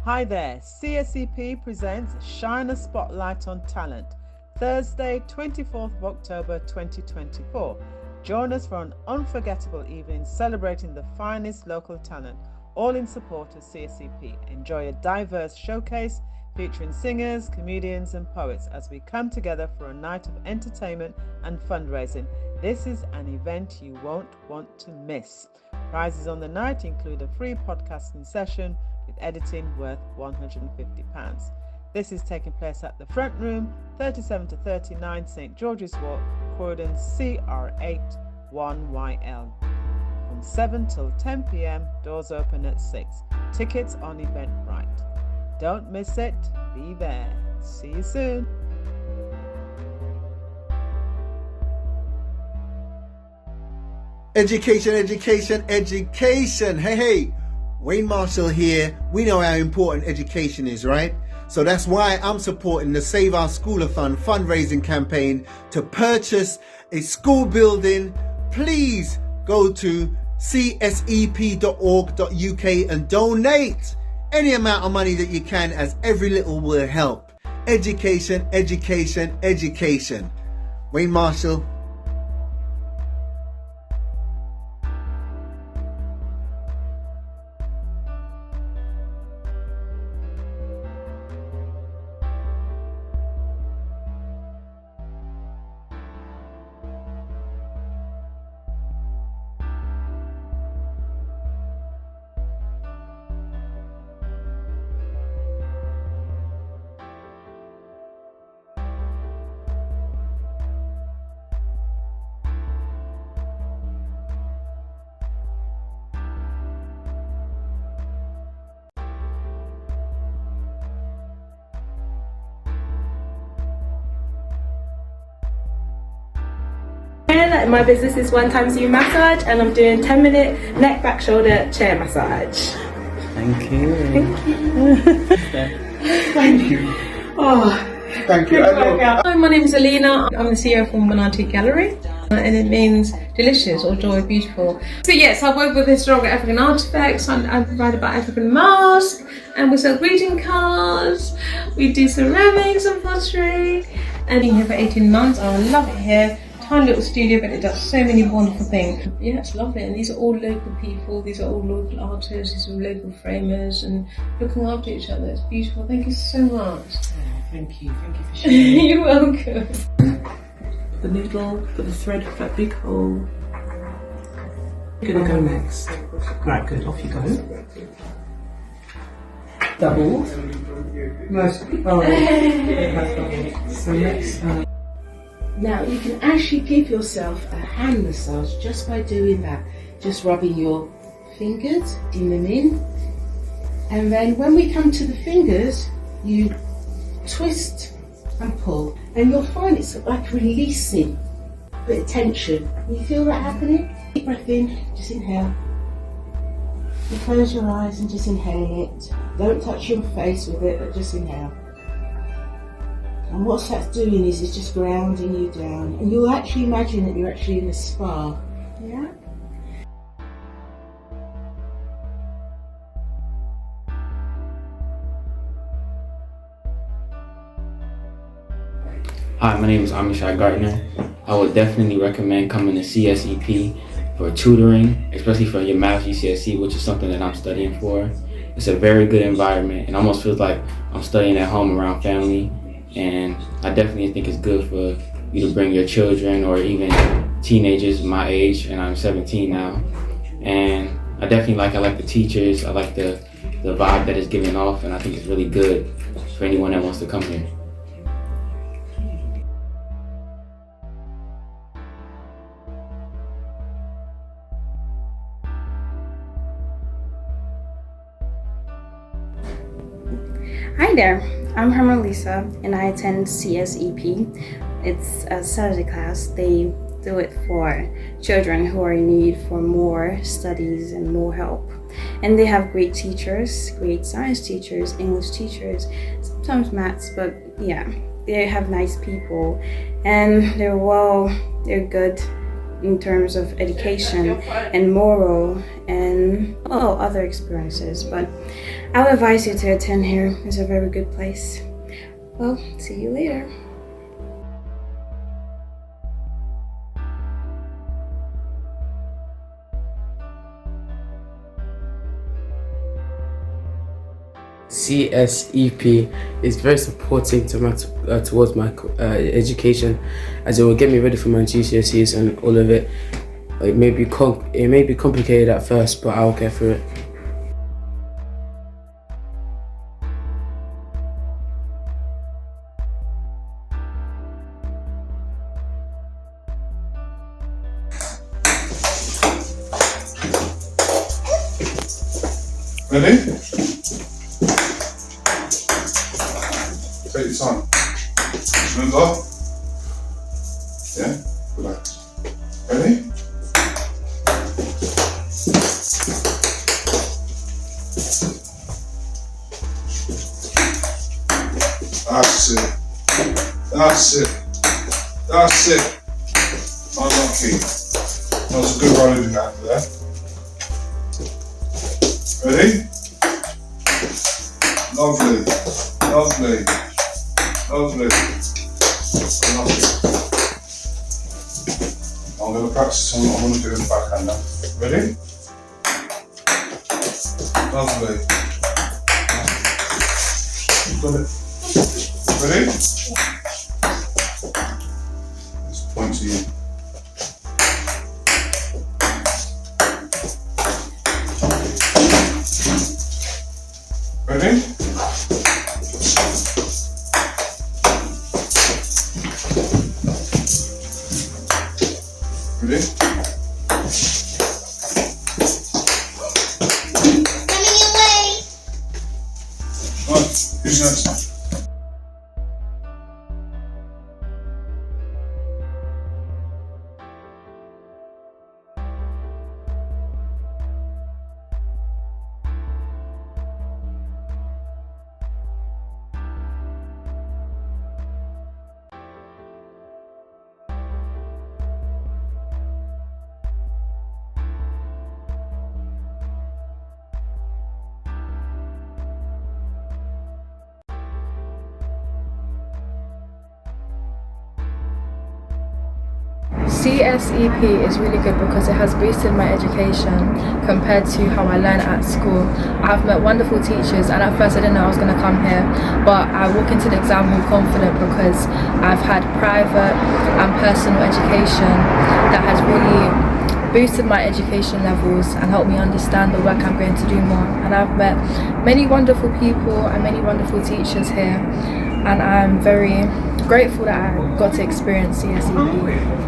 Hi there, CSEP presents Shine a Spotlight on Talent, Thursday 24th of October 2024. Join us for an unforgettable evening celebrating the finest local talent, all in support of CSEP. Enjoy a diverse showcase featuring singers, comedians and poets as we come together for a night of entertainment and fundraising. This is an event you won't want to miss. Prizes on the night include a free podcasting session with editing worth £150. This is taking place at the Front Room, 37 to 39 St George's Walk, Croydon, CR8 1YL. From 7 till 10 p.m, doors open at 6. Tickets on Eventbrite. Don't miss it, be there. See you soon. Education, education, education. Hey, Wayne Marshall here. We know how important education is, right? So that's why I'm supporting the Save Our SchoolAthon fundraising campaign to purchase a school building. Please go to csep.org.uk and donate any amount of money that you can, as every little will help. Education, education, education. Wayne Marshall. My business is One Time Zoom Massage, and I'm doing 10-minute neck, back, shoulder, chair massage. Thank you. Thank you. Thank you. Oh, Thank you. Hi, my name is Alina. I'm the CEO of Monanti Gallery, and it means delicious or joy, beautiful. So yes, I work with historical African artifacts. I write about African masks, and we sell greeting cards. We do ceramics and pottery. And been here for 18 months. I love it here. Tiny little studio, but it does so many wonderful things. Yeah, it's lovely, and these are all local people, these are all local artists, these are local framers, and looking after each other. It's beautiful. Thank you so much. Oh, thank you for sharing. You're welcome. The needle, put the thread for that big hole. You're gonna go next. Right, good, off you go. Double. Nice. Oh, so next. Now you can actually give yourself a hand massage just by doing that. Just rubbing your fingers, dipping them in. And then when we come to the fingers, you twist and pull. And you'll find it's like releasing a bit of tension. You feel that happening? Deep breath in, just inhale. You close your eyes and just inhale it. Don't touch your face with it, but just inhale. And what that's doing is it's just grounding you down. And you'll actually imagine that you're actually in a spa. Yeah? Hi, my name is Amishai Gardner. I would definitely recommend coming to CSEP for tutoring, especially for your math GCSE, which is something that I'm studying for. It's a very good environment. It almost feels like I'm studying at home around family. And I definitely think it's good for you to bring your children or even teenagers my age, and I'm 17 now. And I like the teachers, I like the vibe that it's giving off, and I think it's really good for anyone that wants to come here. Hi there, I'm Hermelisa and I attend CSEP. It's a Saturday class. They do it for children who are in need for more studies and more help. And they have great teachers, great science teachers, English teachers, sometimes maths, but yeah, they have nice people and they're good in terms of education and moral and other experiences. But I would advise you to attend here. It's a very good place. Well, see you later. CSEP is very supportive towards my education, as it will get me ready for my GCSEs and all of it. It may be complicated at first, but I'll get through it. Ready? Take your time. Remember? Yeah? Relax. Ready? That's it. That's it. That's it. Unlucky. That was a good rolling act there. Ready? Lovely. Lovely. Lovely. I'm going to practice on what I'm going to do in the backhand now. Ready? Lovely. Got it. Ready? Let's point to you. Ready? Ready? Running away! Right, who's next? CSEP is really good because it has boosted my education compared to how I learned at school. I've met wonderful teachers, and at first I didn't know I was going to come here, but I walk into the exam more confident because I've had private and personal education that has really boosted my education levels and helped me understand the work I'm going to do more. And I've met many wonderful people and many wonderful teachers here, and I'm very grateful that I got to experience CSEP.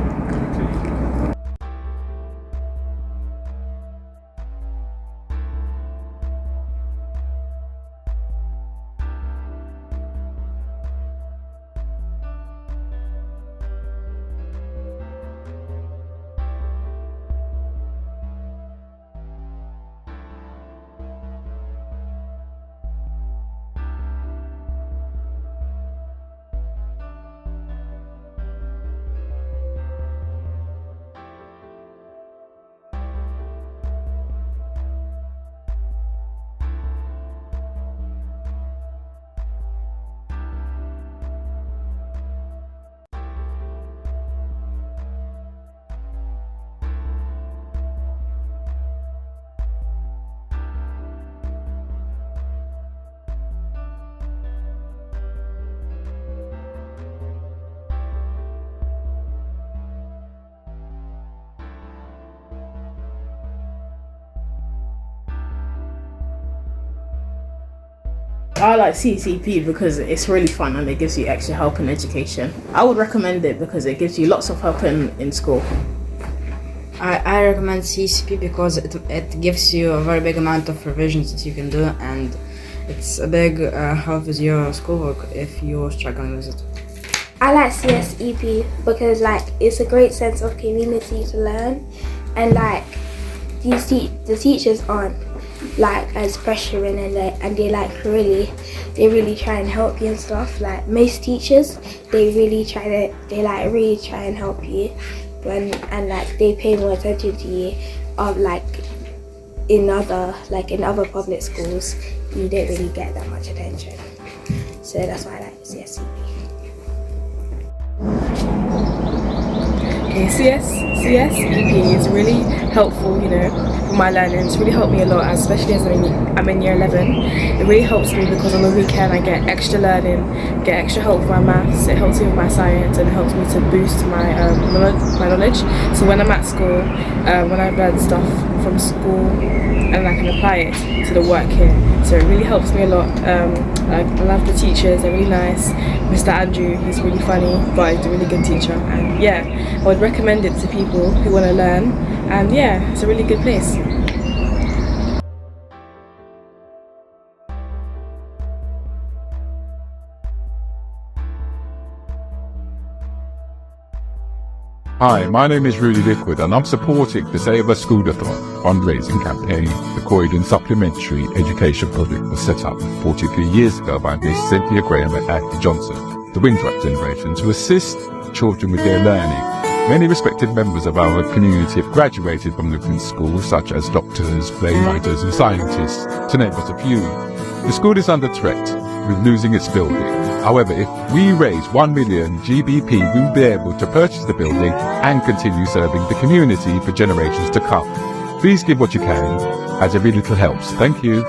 I like CSEP because it's really fun and it gives you extra help in education. I would recommend it because it gives you lots of help in school. I recommend CSEP because it gives you a very big amount of revisions that you can do, and it's a big help with your schoolwork if you're struggling with it. I like CSEP because it's a great sense of community to learn, and the teachers aren't as pressuring, and they really try and help you and stuff. Like most teachers, they really try and help you, and like they pay more attention to you. In other public schools, you don't really get that much attention. So that's why I like CSEP. Okay, CSEP is really helpful, for my learning. It's really helped me a lot, especially as I'm in year 11. It really helps me because on the weekend I get extra learning, get extra help with my maths, it helps me with my science, and it helps me to boost my knowledge. So when I'm at school, when I learn stuff from school, and I can apply it to the work here. So it really helps me a lot. I love the teachers, they're really nice. Mr. Andrew, he's really funny, but he's a really good teacher. And yeah, I would recommend it to people who want to learn. And yeah, it's a really good place. Hi, my name is Rudy Liquid and I'm supporting the SchoolAThon fundraising campaign. The Croydon Supplementary Education Project was set up 43 years ago by Miss Cynthia Graham and Ashley Johnson, the Winthrop generation, to assist children with their learning. Many respected members of our community have graduated from the school, such as doctors, playwrights and scientists, to name but a few. The school is under threat with losing its building. However, if we raise 1 million GBP, we will be able to purchase the building and continue serving the community for generations to come. Please give what you can, as every little helps. Thank you.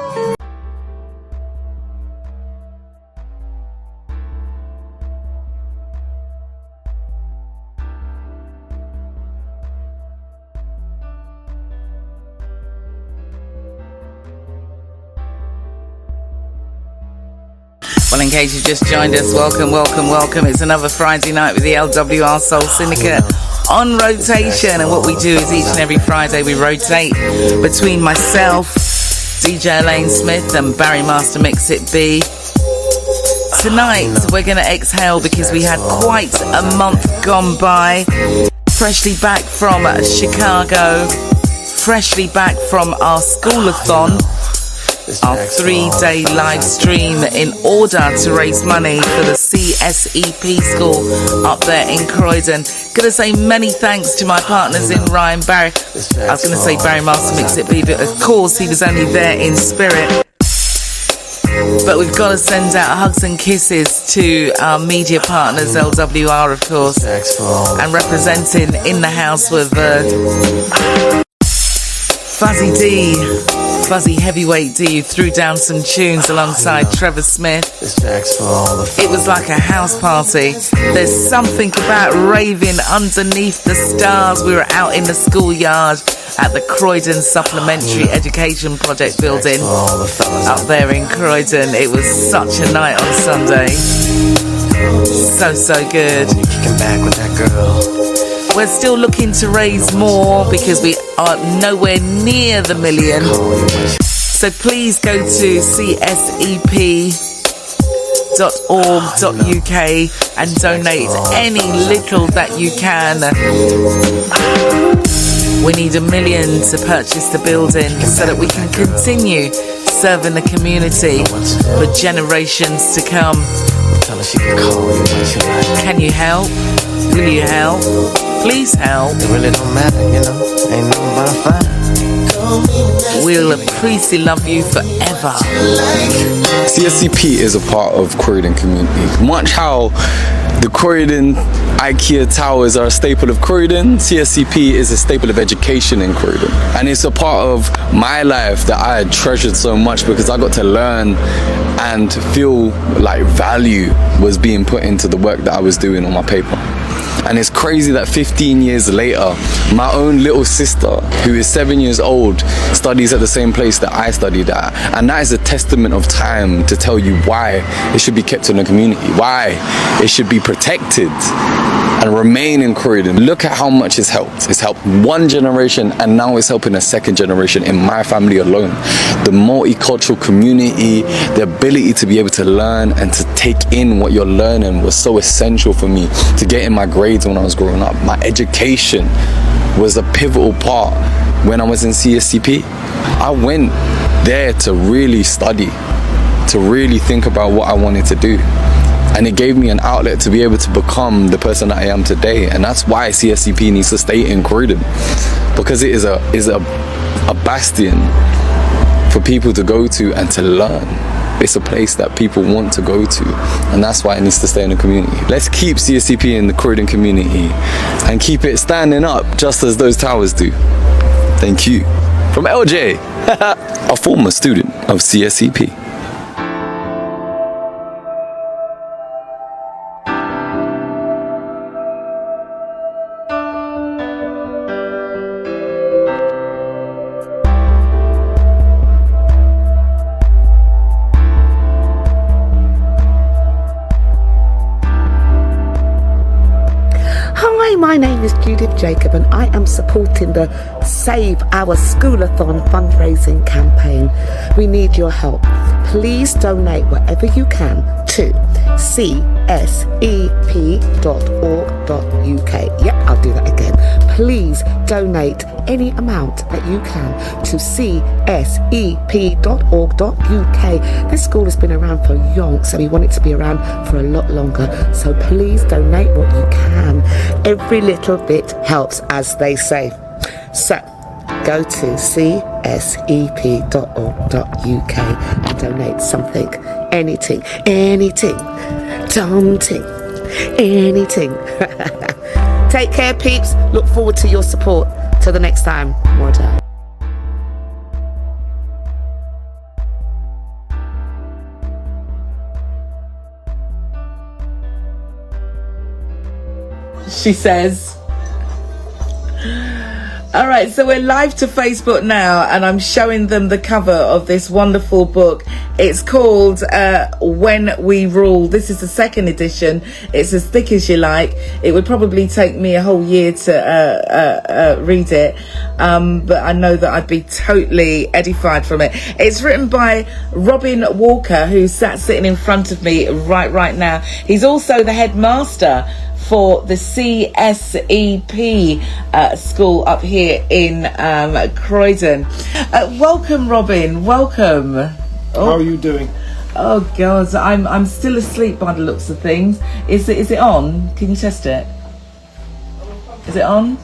Well, in case you've just joined us, welcome. It's another Friday night with the LWR Soul Syndicate on rotation. And what we do is each and every Friday we rotate between myself, DJ Elaine Smith and Barry Master Mix It B. Tonight we're going to exhale because we had quite a month gone by. Freshly back from Chicago, freshly back from our School-a-thon, our 3-day live stream in order to raise money for the CSEP school up there in Croydon. Gonna say many thanks to my partners in Ryan Barry. I was gonna say Barry Master Mix It B, but of course he was only there in spirit. But we've got to send out hugs and kisses to our media partners, LWR of course, and representing in the house with Fuzzy D. Fuzzy Heavyweight D threw down some tunes alongside Trevor Smith. It was like a house party. There's something about raving underneath the stars. We were out in the schoolyard at the Croydon Supplementary Education Project building up there in Croydon. It was such a night on Sunday. So good. We're still looking to raise more because we are nowhere near the million. So please go to csep.org.uk and donate any little that you can. We need 1 million to purchase the building so that we can continue serving the community for generations to come. Can you help? Will you help? Please help. It really don't matter, ain't nothing but a fight. We'll appreciate love you forever. CSCP is a part of Croydon community. Much how the Croydon IKEA towers are a staple of Croydon, CSCP is a staple of education in Croydon. And it's a part of my life that I had treasured so much because I got to learn and feel like value was being put into the work that I was doing on my paper. And it's crazy that 15 years later, my own little sister, who is 7 years old, studies at the same place that I studied at. And that is a testament of time to tell you why it should be kept in the community, why it should be protected and remain in Croydon. Look at how much it's helped. It's helped one generation and now it's helping a second generation in my family alone. The multicultural community, the ability to be able to learn and to take in what you're learning was so essential for me to get in my grades when I was growing up. My education was a pivotal part when I was in CSCP. I went there to really study, to really think about what I wanted to do. and it gave me an outlet to be able to become the person that I am today. And that's why CSEP needs to stay in Croydon, because it is a bastion for people to go to and to learn. It's a place that people want to go to, and that's why it needs to stay in the community. Let's keep CSEP in the Croydon community and keep it standing up just as those towers do. Thank you. From LJ, a former student of CSEP. Hi, my name is Judith Jacob and I am supporting the Save Our Schoolathon fundraising campaign. We need your help. Please donate whatever you can to csep.org.uk. Yep, I'll do that again. Please donate any amount that you can to csep.org.uk. This school has been around for yonks, so we want it to be around for a lot longer. So please donate what you can. Every little bit helps, as they say. So go to csep.org.uk and donate something, anything, something, anything. Take care, peeps. Look forward to your support. Till the next time. More time. She says. All right, so we're live to Facebook now, and I'm showing them the cover of this wonderful book. It's called When We Rule. This is the second edition. It's as thick as you like. It would probably take me a whole year to read it, but I know that I'd be totally edified from it. It's written by Robin Walker, who's sitting in front of me right now. He's also the headmaster for the CSEP school up here in Croydon. Welcome, Robin. Welcome. How are you doing? Oh God, I'm still asleep by the looks of things. Is it on? Can you test it? Is it on?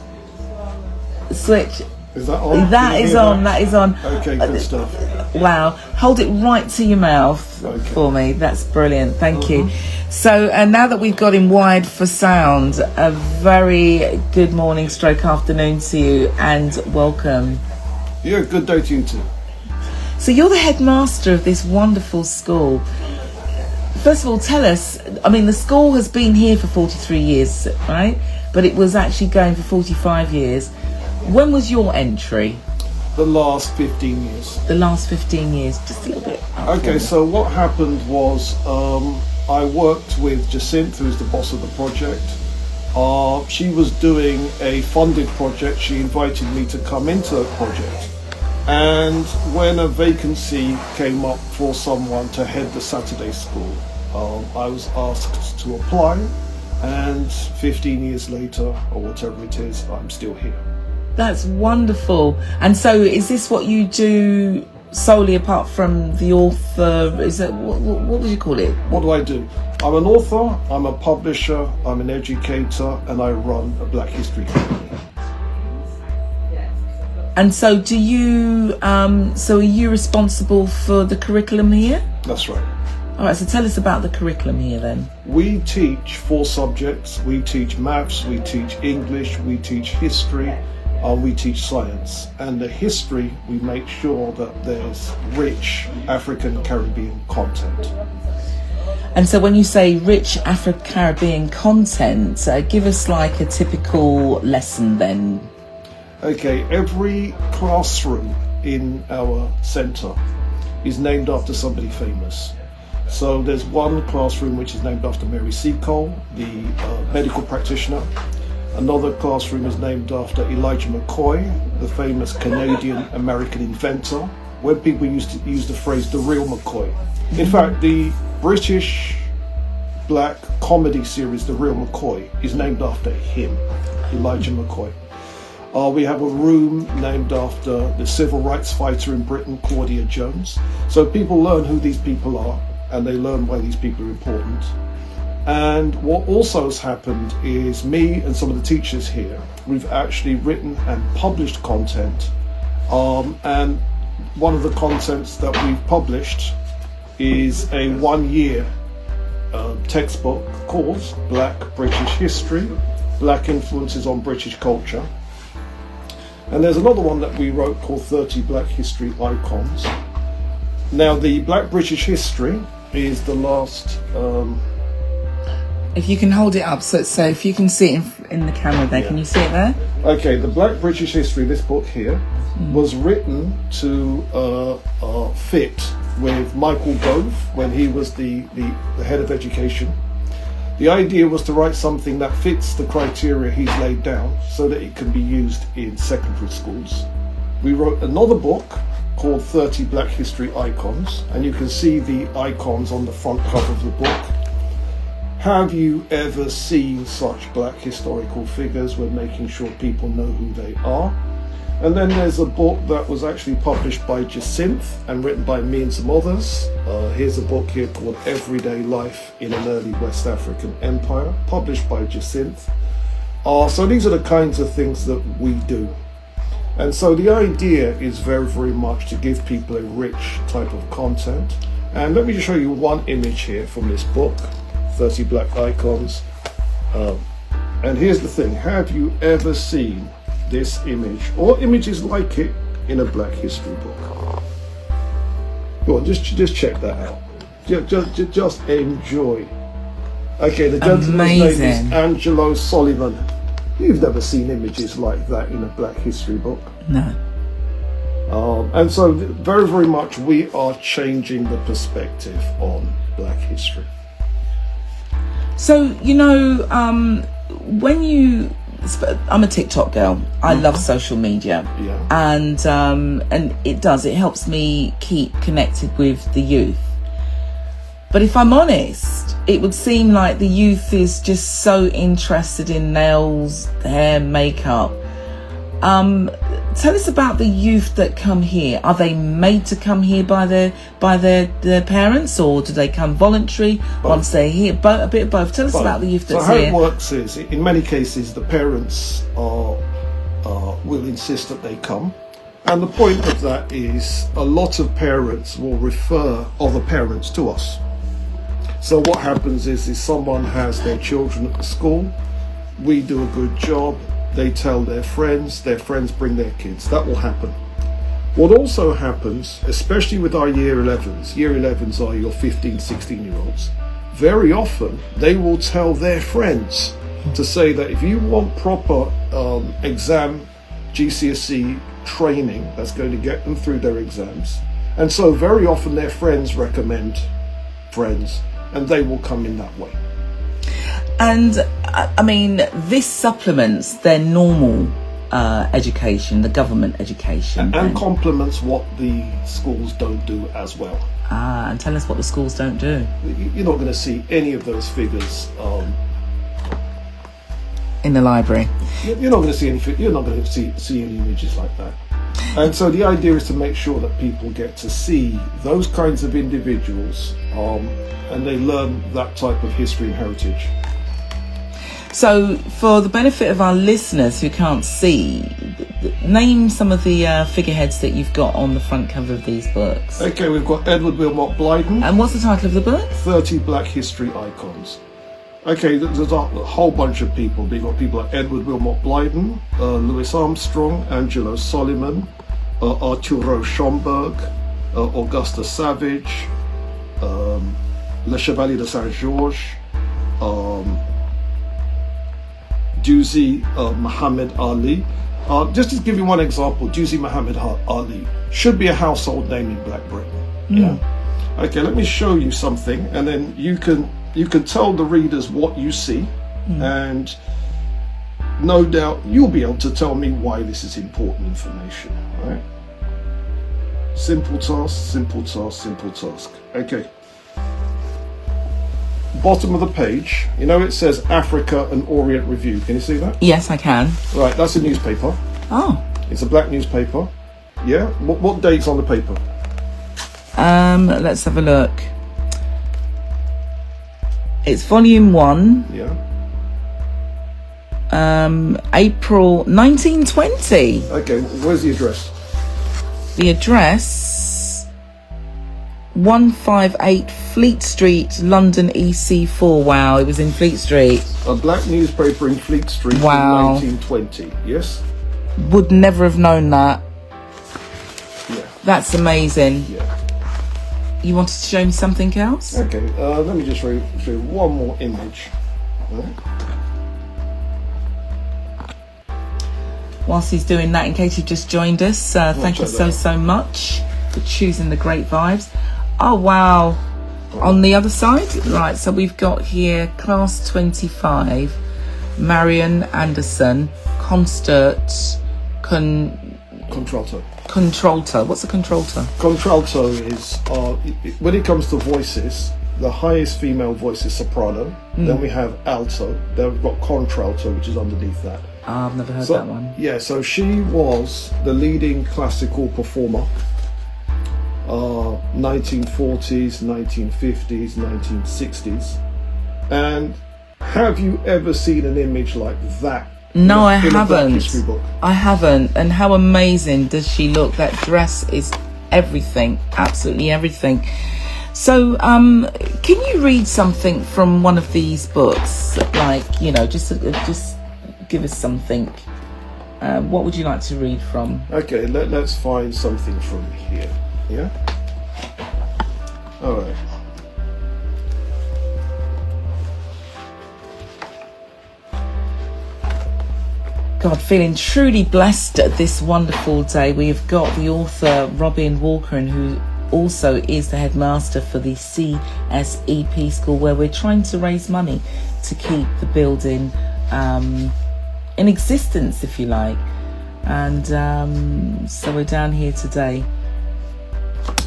Switch. Is that on? That is on. That is on. Okay, good stuff. Wow. Hold it right to your mouth for me. That's brilliant. Thank you. So now that we've got him wired for sound, a very good morning stroke afternoon to you and welcome. Yeah, good day to you too. So you're the headmaster of this wonderful school. First of all, tell us, I mean, the school has been here for 43 years, right? But it was actually going for 45 years. When was your entry? The last 15 years. The last 15 years, just a little bit. Okay, so what happened was I worked with Jacinth, who's the boss of the project. She was doing a funded project. She invited me to come into the project. And when a vacancy came up for someone to head the Saturday school, I was asked to apply. And 15 years later, or whatever it is, I'm still here. That's wonderful. And so is this what you do solely apart from the author? Is it, what would you call it? What do I do? I'm an author, I'm a publisher, I'm an educator, and I run a Black History company. And so do you, so are you responsible for the curriculum here? That's right. All right, so tell us about the curriculum here then. We teach 4 subjects. We teach maths, we teach English, we teach history, we teach science. And the history, we make sure that there's rich African Caribbean content. And so when you say rich Afro-Caribbean content, give us like a typical lesson then. Okay, every classroom in our centre is named after somebody famous. So there's one classroom which is named after Mary Seacole, the medical practitioner. Another classroom is named after Elijah McCoy, the famous Canadian-American inventor, when people used to use the phrase the real McCoy. In fact, the British black comedy series The Real McCoy is named after him, Elijah McCoy. We have a room named after the civil rights fighter in Britain, Claudia Jones. So people learn who these people are, and they learn why these people are important. And what also has happened is me and some of the teachers here, we've actually written and published content. And one of the contents that we've published is a 1-year textbook called Black British History, Black Influences on British Culture. And there's another one that we wrote called 30 Black History Icons. Now the Black British History is the last... If you can hold it up, so if you can see it in the camera there, can you see it there? Okay, the Black British History, this book here, was written to fit with Michael Gove when he was the head of education. The idea was to write something that fits the criteria he's laid down so that it can be used in secondary schools. We wrote another book called 30 Black History Icons, and you can see the icons on the front cover of the book. Have you ever seen such black historical figures? We're making sure people know who they are. And then there's a book that was actually published by Jacinth and written by me and some others. Here's a book here called Everyday Life in an Early West African Empire, published by Jacinth. So these are the kinds of things that we do. And so the idea is very, very much to give people a rich type of content. And let me just show you one image here from this book, 30 Black Icons. And here's the thing, have you ever seen this image or images like it in a Black history book? Go on, just check that out. Just enjoy. Okay, the gentleman's name is Angelo Soliman. You've never seen images like that in a Black history book? No. And so very, very much we are changing the perspective on Black history. So, you know, when you... I'm a TikTok girl. I love social media, and it helps me keep connected with the youth. But if I'm honest, it would seem like the youth is just so interested in nails, hair, makeup. Tell us about the youth that come here. Are they made to come here by their parents, or do they come voluntary once they're here? A bit of both. Tell us about the youth that's here. So here. how it works is, in many cases, the parents will insist that they come. And the point of that is a lot of parents will refer other parents to us. So what happens is someone has their children at the school, we do a good job, they tell their friends bring their kids. That will happen. What also happens, especially with our year 11s are your 15, 16-year-olds, very often they will tell their friends to say that if you want proper exam GCSE training that's going to get them through their exams, and so very often their friends recommend friends, and they will come in that way. And I mean, this supplements their normal education, the government education, and complements what the schools don't do as well. And tell us what the schools don't do. You're not going to see any of those figures in the library. You're not going to see anything. You're not going to see any images like that. And so the idea is to make sure that people get to see those kinds of individuals, and they learn that type of history and heritage. So, for the benefit of our listeners who can't see, name some of the figureheads that you've got on the front cover of these books. Okay, we've got Edward Wilmot Blyden. And what's the title of the book? 30 Black History Icons. Okay, there's a whole bunch of people. We've got people like Edward Wilmot Blyden, Louis Armstrong, Angelo Soliman, Arturo Schomburg, Augusta Savage, Le Chevalier de Saint-Georges, Duzi Muhammad Ali. Just to give you one example, Duzi Muhammad Ali should be a household name in Black Britain. Yeah. Okay, let me show you something, and then you can tell the readers what you see, and no doubt you'll be able to tell me why this is important information. Right? Simple task, simple task, simple task. Okay. Bottom of the page, you know it says Africa and Orient Review. Can you see that? Yes, I can. Right, that's a newspaper. Oh. It's a black newspaper. Yeah? What date's on the paper? Let's have a look. It's volume 1. Yeah. April 1920. Okay, where's the address? The address 158 Fleet Street, London EC4. Wow, it was in Fleet Street. A black newspaper in Fleet Street Wow. in 1920. Yes. Would never have known that. Yeah. That's amazing. Yeah. You wanted to show me something else? Okay. Let me just show you one more image. Right. Whilst he's doing that, in case you've just joined us, thank you so much for choosing the great vibes. Oh wow, on the other side, right, so we've got here class 25, Marion Anderson, concert Contralto. Contralto. What's a contralto? Contralto is, when it comes to voices, the highest female voice is soprano. Then we have alto. Then we've got contralto, which is underneath that. I've never heard that one. Yeah, so she was the leading classical performer. 1940s, 1950s, 1960s. And have you ever seen an image like that? No, I in a Black haven't. History book? I haven't. And how amazing does she look? That dress is everything, absolutely everything. So, can you read something from one of these books? Like, you know, just give us something. What would you like to read from? Okay, let's find something from here. Yeah? Alright. God, feeling truly blessed at this wonderful day. We've got the author Robin Walker, and who also is the headmaster for the CSEP school, where we're trying to raise money to keep the building in existence, if you like. And so we're down here today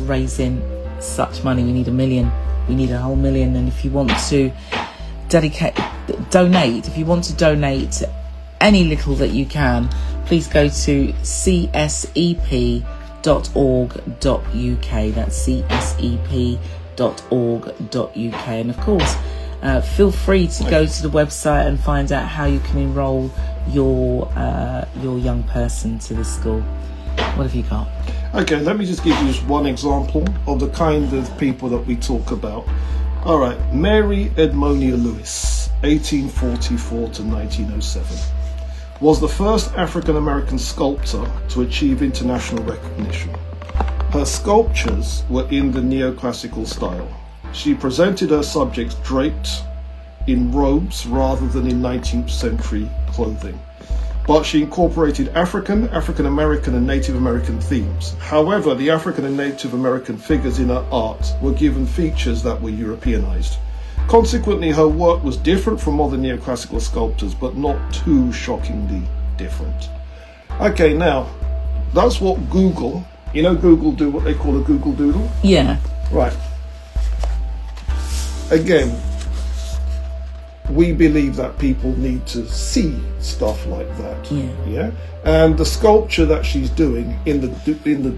raising such money. We need $1 million. We need a whole $1 million. And if you want to donate, any little that you can, please go to csep.org.uk. That's csep.org.uk. And of course, feel free to go to the website and find out how you can enrol your young person to the school. What have you got? Okay, let me just give you just one example of the kind of people that we talk about. All right, Mary Edmonia Lewis, 1844 to 1907, was the first African-American sculptor to achieve international recognition. Her sculptures were in the neoclassical style. She presented her subjects draped in robes rather than in 19th century clothing. But she incorporated African, African-American and Native American themes. However, the African and Native American figures in her art were given features that were Europeanized. Consequently, her work was different from other neoclassical sculptors, but not too shockingly different. Okay, now, that's what Google, Google do what they call a Google Doodle? Yeah. Right. Again, we believe that people need to see stuff like that. Yeah. And the sculpture that she's doing in the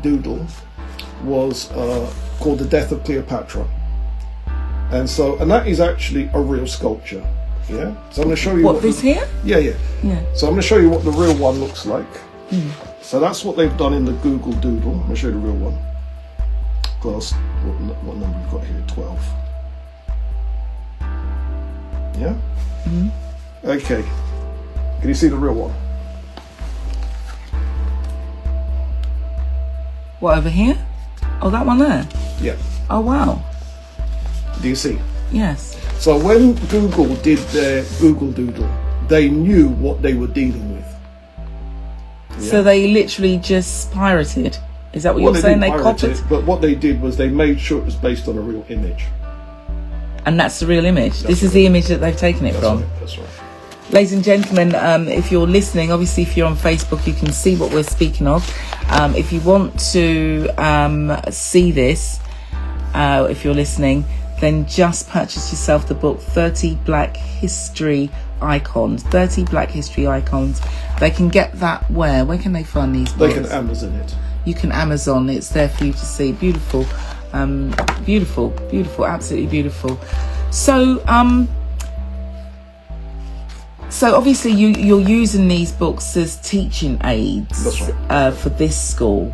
doodle was called The Death of Cleopatra. And that is actually a real sculpture. Yeah. So I'm going to show you what this here? Yeah. So I'm going to show you what the real one looks like. So that's what they've done in the Google Doodle. I'm going to show you the real one. Class, what number we've got here? 12. Yeah? Okay. Can you see the real one? What, over here? Oh, that one there? Yeah. Oh, wow. Do you see? Yes. So when Google did their Google Doodle, they knew what they were dealing with. Yeah. So they literally just pirated? Is that what you're saying? They copied? But what they did was they made sure it was based on a real image. And that's the real image? This is the image that they've taken it from? That's right. Ladies and gentlemen, if you're listening, obviously if you're on Facebook, you can see what we're speaking of. If you want to see this, if you're listening, then just purchase yourself the book 30 Black History Icons. 30 Black History Icons. They can get that where? Where can they find these books? They can Amazon it. You can Amazon. It's there for you to see. Beautiful. Beautiful, absolutely beautiful. So so obviously you're using these books as teaching aids. That's right. For this school.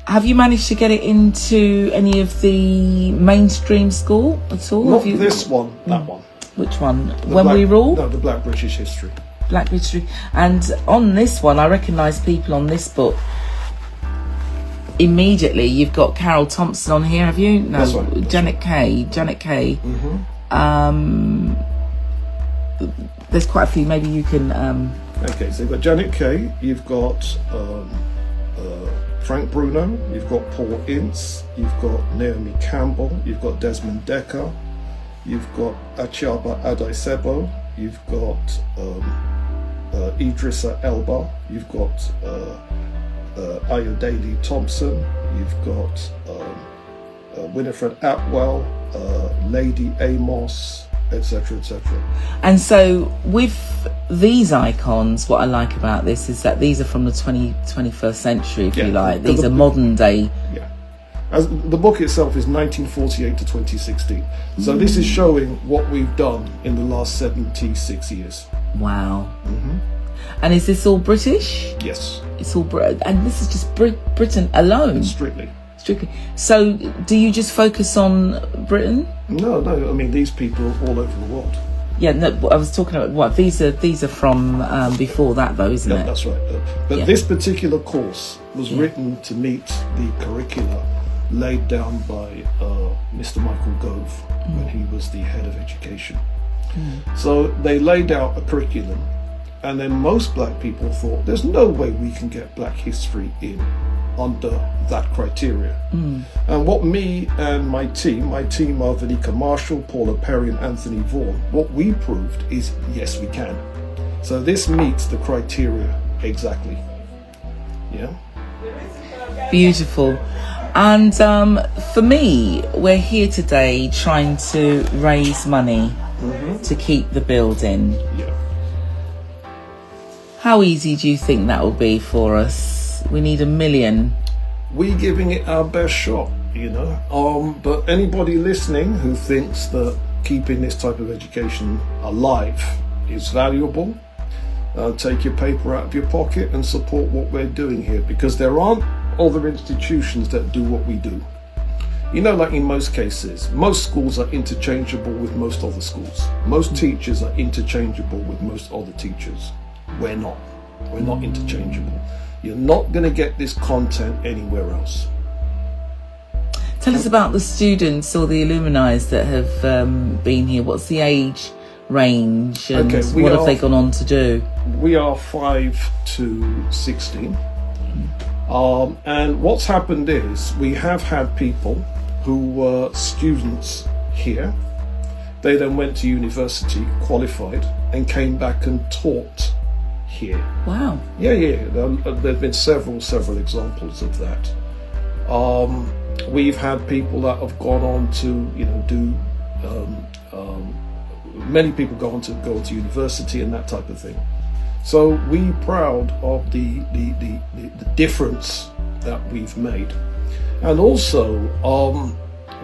Have you managed to get it into any of the mainstream school at all? Not this one, that one. Which one? The We Rule? No, the Black British History. Black History. And on this one, I recognise people on this book immediately. You've got Carol Thompson on here, have you? No, That's right. Janet Kay. There's quite a few. Maybe you can. Okay, so you've got Janet Kay. You've got Frank Bruno. You've got Paul Ince. You've got Naomi Campbell. You've got Desmond Decker. You've got Achiaba Adesebo. You've got Idrissa Elba. You've got Ayodele Thompson. You've got Winifred Atwell, Lady Amos, etc., etc. And so with these icons, what I like about this is that these are from the 21st century, if you like. These are modern day. Yeah. As the book itself is 1948 to 2016. So this is showing what we've done in the last 76 years. Wow. And is this all British? Yes. It's all and this is just Britain alone? Strictly. So do you just focus on Britain? No, I mean these people all over the world. Yeah, no, I was talking about what these are from before that though, isn't it? That's right. But this particular course was written to meet the curricula laid down by Mr. Michael Gove when he was the head of education. So they laid out a curriculum, and then most black people thought there's no way we can get black history in under that criteria. And what me and my team are Vanika Marshall, Paula Perry and Anthony Vaughan, what we proved is yes we can. So this meets the criteria exactly. Yeah. Beautiful. And for me, we're here today trying to raise money to keep the building. Yeah. How easy do you think that will be for us? We need $1 million. We're giving it our best shot, you know. But anybody listening who thinks that keeping this type of education alive is valuable, take your paper out of your pocket and support what we're doing here, because there aren't other institutions that do what we do. You know, like in most cases, most schools are interchangeable with most other schools. Most teachers are interchangeable with most other teachers. We're not. We're not interchangeable. You're not going to get this content anywhere else. Tell us about the students or the alumni that have been here. What's the age range and what have they gone on to do? We are 5 to 16. And what's happened is we have had people who were students here. They then went to university, qualified, and came back and taught here. Wow. Yeah. There've been several examples of that. We've had people that have gone on to, you know, do. Many people go on to university and that type of thing. So we're proud of the difference that we've made, and also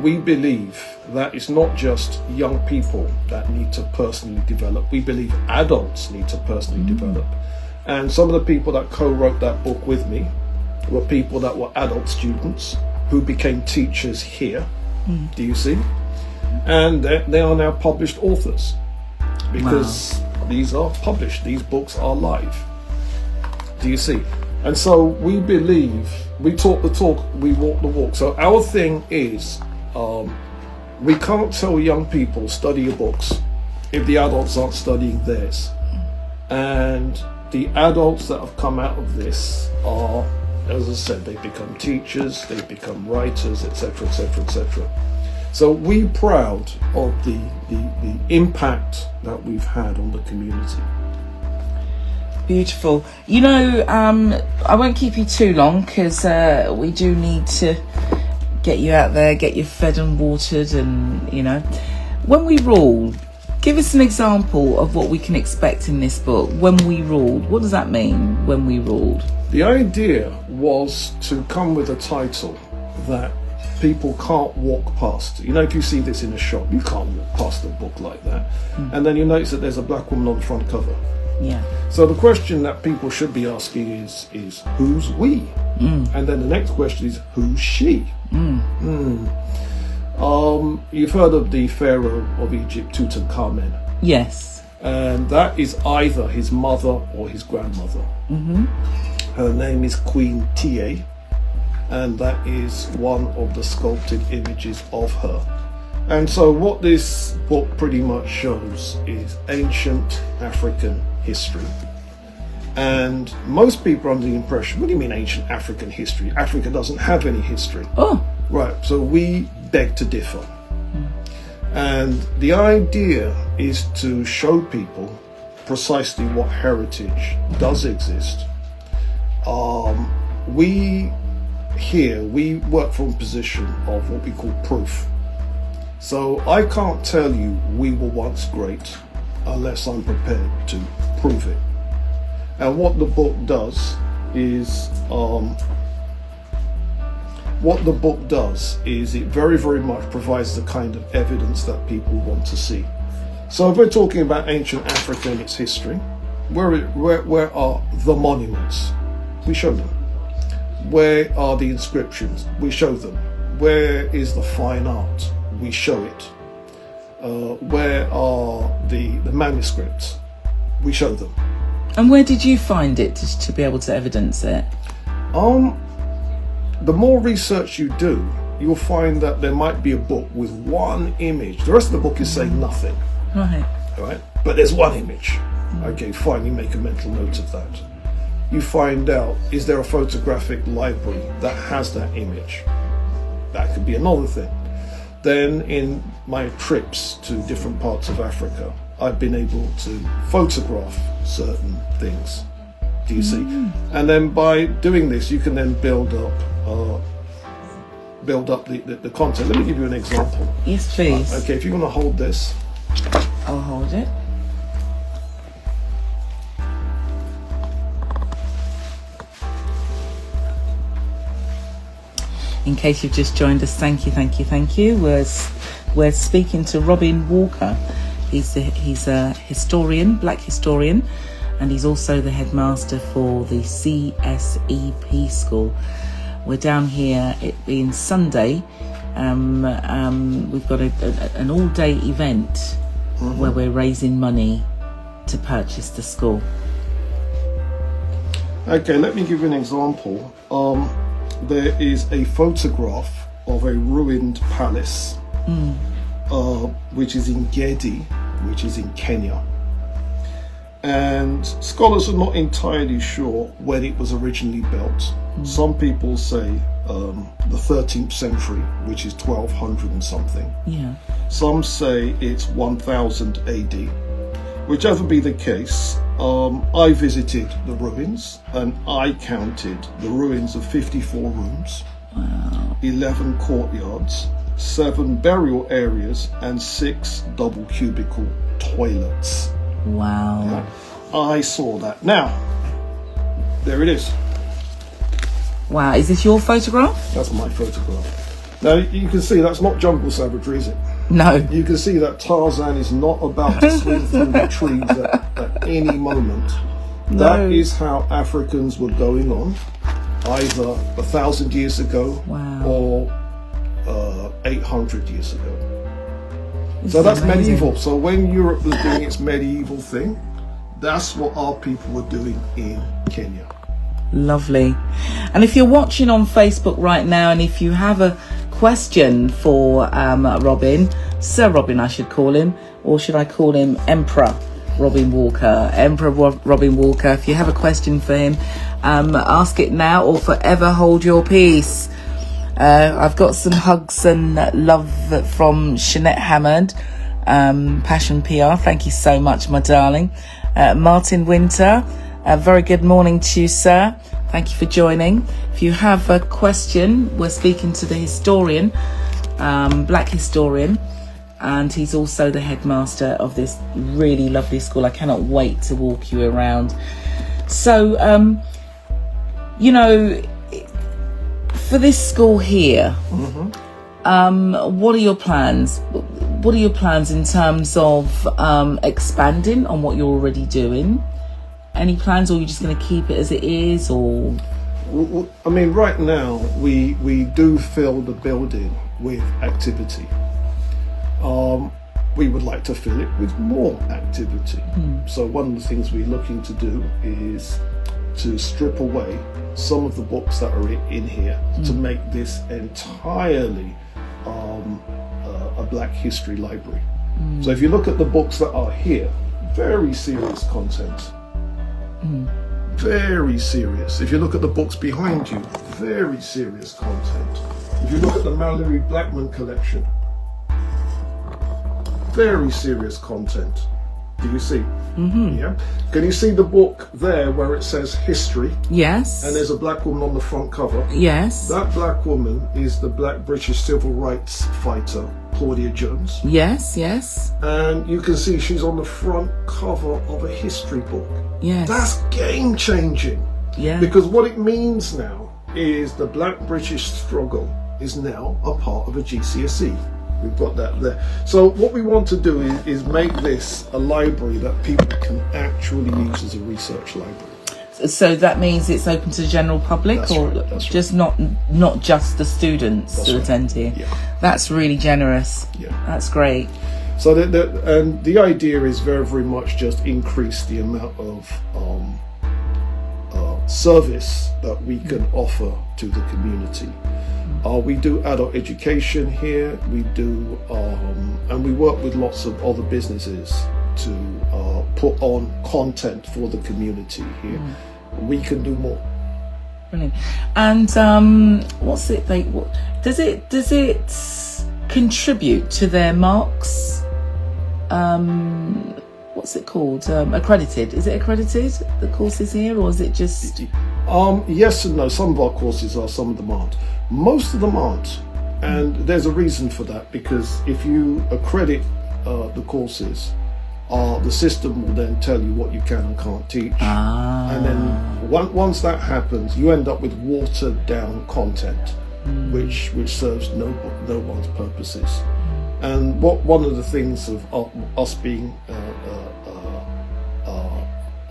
we believe that it's not just young people that need to personally develop. We believe adults need to personally develop. And some of the people that co-wrote that book with me were people that were adult students who became teachers here. Do you see? And they are now published authors because these are published. These books are live. Do you see? And so we believe, we talk the talk, we walk the walk. So our thing is, we can't tell young people study your books if the adults aren't studying theirs. And the adults that have come out of this are, as I said, they become teachers, they become writers, etc., etc., etc. So we're proud of the impact that we've had on the community. Beautiful. You know, I won't keep you too long because we do need to get you out there, get you fed and watered, and you know, when we rule, give us an example of what we can expect in this book. When we ruled, what does that mean? When we ruled. The idea was to come with a title that people can't walk past. You know, if you see this in a shop, you can't walk past a book like that. And then you notice that there's a black woman on the front cover. Yeah. So the question that people should be asking is who's we? And then the next question is who's she? You've heard of the Pharaoh of Egypt, Tutankhamen. Yes. And that is either his mother or his grandmother. Her name is Queen Tiye, and that is one of the sculpted images of her. And so what this book pretty much shows is ancient African history. And most people are under the impression, what do you mean ancient African history? Africa doesn't have any history. Oh. Right, so we beg to differ. And the idea is to show people precisely what heritage does exist. We work from a position of what we call proof. So I can't tell you we were once great unless I'm prepared to prove it. And what the book does is it very, very much provides the kind of evidence that people want to see. So if we're talking about ancient Africa and its history, where are the monuments? We show them. Where are the inscriptions? We show them. Where is the fine art? We show it. Where are the manuscripts? We show them. And where did you find it to be able to evidence it? The more research you do, you'll find that there might be a book with one image. The rest of the book is saying nothing. Right. Right? But there's one image. Okay, fine, you make a mental note of that. You find out, is there a photographic library that has that image? That could be another thing. Then in my trips to different parts of Africa, I've been able to photograph certain things. Do you see? And then by doing this, you can then build up the content. Let me give you an example. Yes, please. Okay, if you want to hold this. I'll hold it. In case you've just joined us, thank you. We're speaking to Robin Walker. He's a historian, black historian, and he's also the headmaster for the CSEP school. We're down here, it being Sunday. We've got an all-day event where we're raising money to purchase the school. Okay, let me give you an example. There is a photograph of a ruined palace, which is in Gedi, which is in Kenya. And scholars are not entirely sure when it was originally built. Some people say the 13th century, which is 1200 and something. Yeah. Some say it's 1000 AD. Whichever be the case, I visited the ruins and I counted the ruins of 54 rooms, 11 courtyards, 7 burial areas, and 6 double cubicle toilets. Wow. Yeah. I saw that. Now, there it is. Wow, is this your photograph? That's my photograph. Now, you can see that's not jungle savagery, is it? No. You can see that Tarzan is not about to swing through the trees at any moment. No. That is how Africans were going on, either 1,000 years ago or 800 years ago. So that's amazing. Medieval. So when Europe was doing its medieval thing, that's what our people were doing in Kenya. Lovely. And if you're watching on Facebook right now, and if you have a question for Robin, Sir Robin I should call him, or should I call him Emperor Robin Walker? Emperor Robin Walker, if you have a question for him, ask it now or forever hold your peace. I've got some hugs and love from Shanette Hammond, Passion PR. Thank you so much, my darling. Martin Winter, a very good morning to you, sir. Thank you for joining. If you have a question, we're speaking to the historian, black historian, and he's also the headmaster of this really lovely school. I cannot wait to walk you around. So, you know, for this school here, what are your plans? What are your plans in terms of expanding on what you're already doing? Any plans, or are you just going to keep it as it is, or? I mean, right now we do fill the building with activity. We would like to fill it with more activity. So one of the things we're looking to do is to strip away some of the books that are in here to make this entirely a Black History library. So if you look at the books that are here, very serious content. Very serious. If you look at the books behind you, very serious content. If you look at the Mallory Blackman collection, very serious content. Do you see? Yeah. Can you see the book there where it says history? Yes. And there's a black woman on the front cover? Yes. That black woman is the Black British civil rights fighter, Claudia Jones. Yes, yes. And you can see she's on the front cover of a history book. Yes. That's game changing. Yeah. Because what it means now is the Black British struggle is now a part of a GCSE. We've got that there. So what we want to do is make this a library that people can actually use as a research library. So that means it's open to the general public, That's or right, that's just not just the students to attend here? Yeah. That's really generous. Yeah. That's great. So and the idea is very, very much just increase the amount of service that we can offer to the community. We do adult education here. We do, and we work with lots of other businesses to put on content for the community here. We can do more. Brilliant. And what's it? Does it contribute to their marks? What's it called? Accredited? Is it accredited? The courses here, or is it just? Yes and no. Some of our courses are, some of them aren't. Most of them aren't, and there's a reason for that, because if you accredit the courses, the system will then tell you what you can and can't teach. And then once that happens, you end up with watered down content, which serves no one's purposes. And one of the things of us being a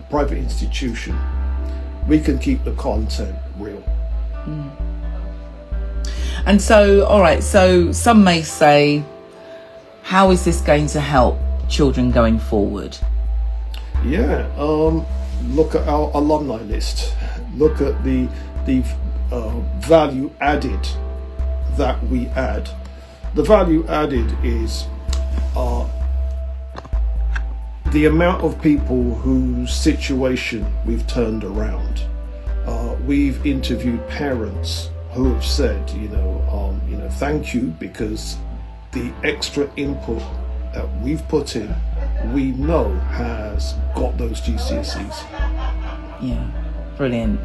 private institution, we can keep the content real. And so, all right, so some may say, how is this going to help children going forward? Yeah, look at our alumni list. Look at the value added that we add. The value added is the amount of people whose situation we've turned around. We've interviewed parents who have said, thank you, because the extra input that we've put in, we know has got those GCSEs. Yeah, brilliant.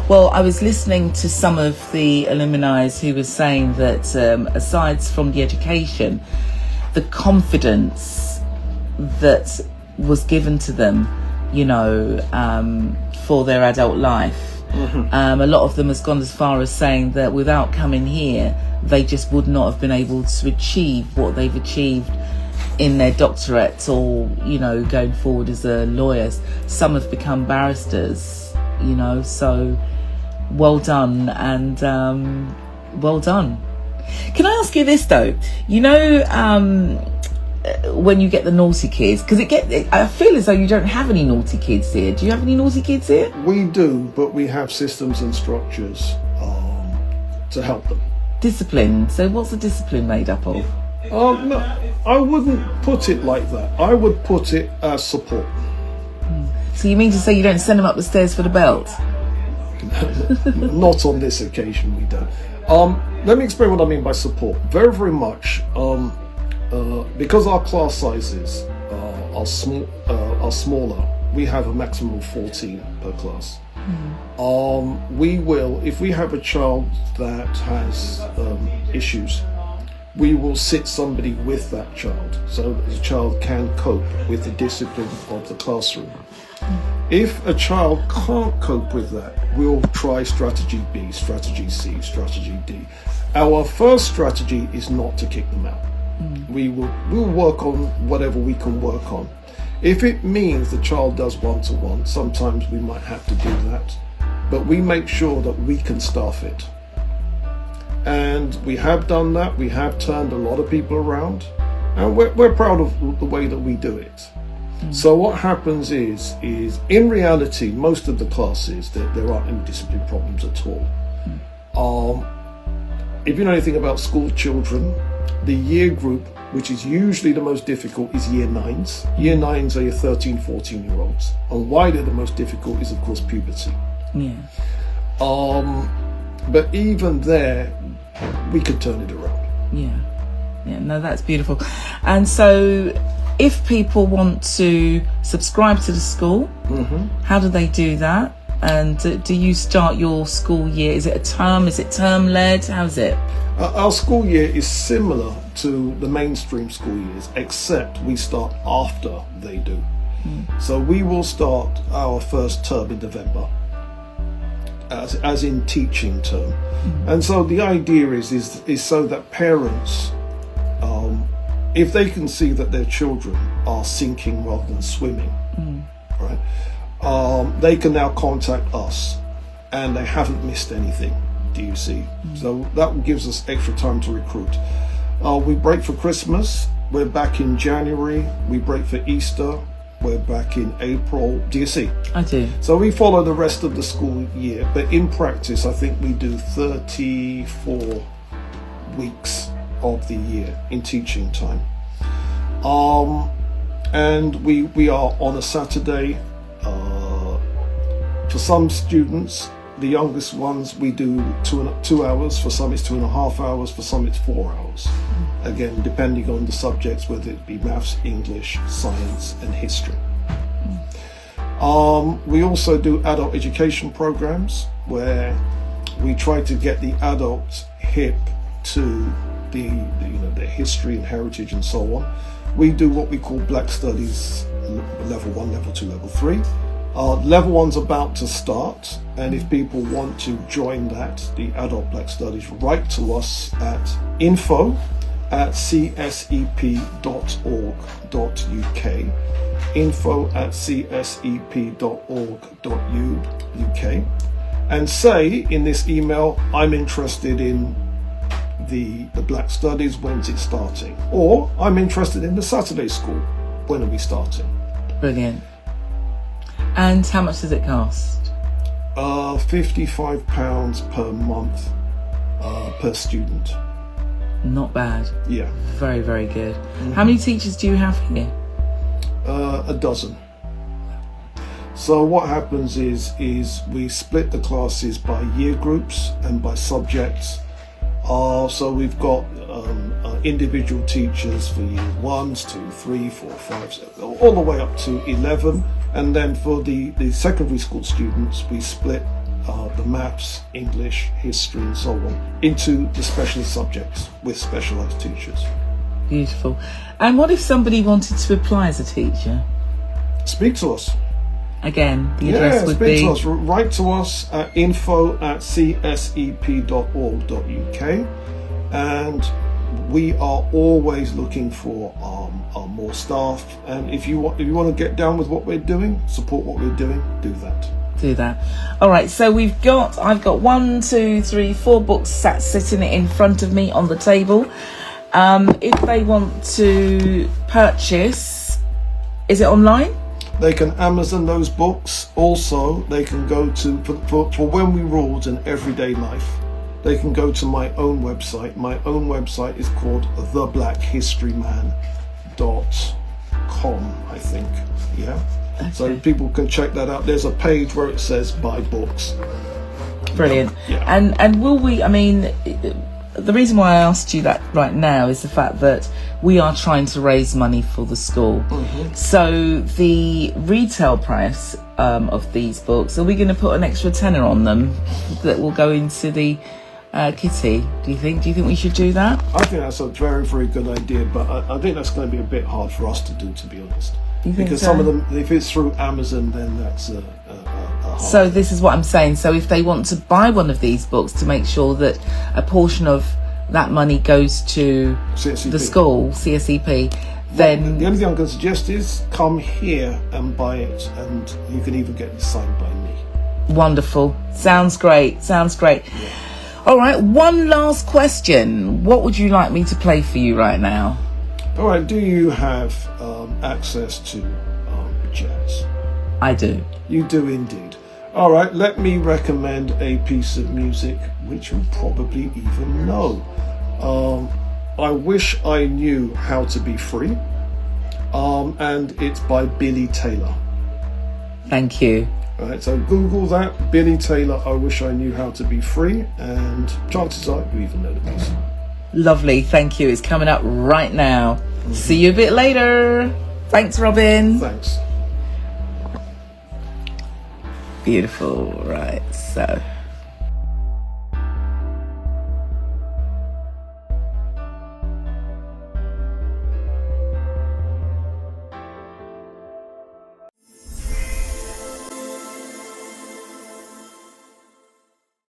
Well, I was listening to some of the alumni who were saying that aside from the education, the confidence that was given to them, for their adult life. A lot of them has gone as far as saying that without coming here, they just would not have been able to achieve what they've achieved in their doctorates, or going forward as a lawyers. Some have become barristers, so well done, and well done. Can I ask you this though? When you get the naughty kids, because I feel as though you don't have any naughty kids here. Do you have any naughty kids here? We do, but we have systems and structures to help them. Discipline. So what's the discipline made up of? No, I wouldn't put it like that. I would put it as support. So you mean to say you don't send them up the stairs for the belt? Not on this occasion, we don't. Let me explain what I mean by support. Very, very much. Because our class sizes are smaller, we have a maximum of 14 per class. We will, if we have a child that has issues, we will sit somebody with that child so that the child can cope with the discipline of the classroom. If a child can't cope with that, we'll try strategy B, strategy C, strategy D. Our first strategy is not to kick them out. We'll work on whatever we can work on. If it means the child does one-to-one, sometimes we might have to do that, but we make sure that we can staff it. And we have done that. We have turned a lot of people around, and we're proud of the way that we do it. So what happens is in reality, most of the classes, there aren't any discipline problems at all. If you know anything about school children, the year group, which is usually the most difficult, is year 9s. Year 9s are your 13, 14-year-olds. And why they're the most difficult is, of course, puberty. Yeah. But even there, we could turn it around. Yeah, no, that's beautiful. And so if people want to subscribe to the school, how do they do that? And do you start your school year? Is it a term? Is it term-led? How's it? Our school year is similar to the mainstream school years, except we start after they do. So we will start our first term in November, as in teaching term. And so the idea is so that parents, if they can see that their children are sinking rather than swimming, right, they can now contact us and they haven't missed anything. Do you see? So that gives us extra time to recruit. We break for Christmas. We're back in January. We break for Easter. We're back in April. Do you see? I do. So we follow the rest of the school year, but in practice, I think we do 34 weeks of the year in teaching time. And we are on a Saturday. For some students, the youngest ones, we do 2 hours. For some, it's 2.5 hours. For some, it's 4 hours. Again, depending on the subjects, whether it be maths, English, science, and history. We also do adult education programs where we try to get the adults hip to their history and heritage and so on. We do what we call Black Studies, level 1, level 2, level 3. Level 1's about to start, and if people want to join that, the Adult Black Studies, write to us at info@csep.org.uk, info@csep.org.uk, and say in this email, I'm interested in the Black Studies, when's it starting? Or I'm interested in the Saturday school, when are we starting? Brilliant. And how much does it cost? £55 per month per student. Not bad. Yeah. Very, very good. How many teachers do you have here? A dozen. So what happens is we split the classes by year groups and by subjects. So we've got individual teachers for year 1s, 2, 3, 4, 5, 7, all the way up to 11. And then for the secondary school students, we split the maths, English, history, and so on into the specialist subjects with specialised teachers. Beautiful. And what if somebody wanted to apply as a teacher? Speak to us. Again, the address would be... speak to us. Write to us at info@csep.org.uk, and we are always looking for more staff. And if you want to get down with what we're doing, support what we're doing, do that. All right, so I've got 1, 2, 3, 4 books sitting in front of me on the table. If they want to purchase, is it online? They can Amazon those books. Also, they can go to, for When We Ruled and Everyday Life, they can go to my own website. My own website is called theblackhistoryman.com, I think. Yeah. Okay. So people can check that out. There's a page where it says buy books. Brilliant. Yeah. And will we, the reason why I asked you that right now is the fact that we are trying to raise money for the school. So the retail price of these books, are we going to put an extra tenner on them that will go into the kitty? Do you think we should do that? I think that's a very, very good idea, but I think that's going to be a bit hard for us to do, to be honest. You think because so? some of them, if it's through Amazon, then that's a So this is what I'm saying. So if they want to buy one of these books, to make sure that a portion of that money goes to CSEP. the school, CSEP, then the only thing I'm going to suggest is come here and buy it, and you can even get it signed by me. wonderful. Sounds great. Sounds great. All right, one last question. What would you like me to play for you right now? All right, do you have access to jazz? I do. You do indeed. All right, let me recommend a piece of music which you probably even know. I Wish I Knew How to Be Free, and it's by Billy Taylor. Thank you. All right, so Google that, Billy Taylor, I Wish I Knew How to Be Free, and chances are you even know the piece. Lovely, thank you. It's coming up right now. See you a bit later. Thanks, Robin. Thanks. Beautiful, right, so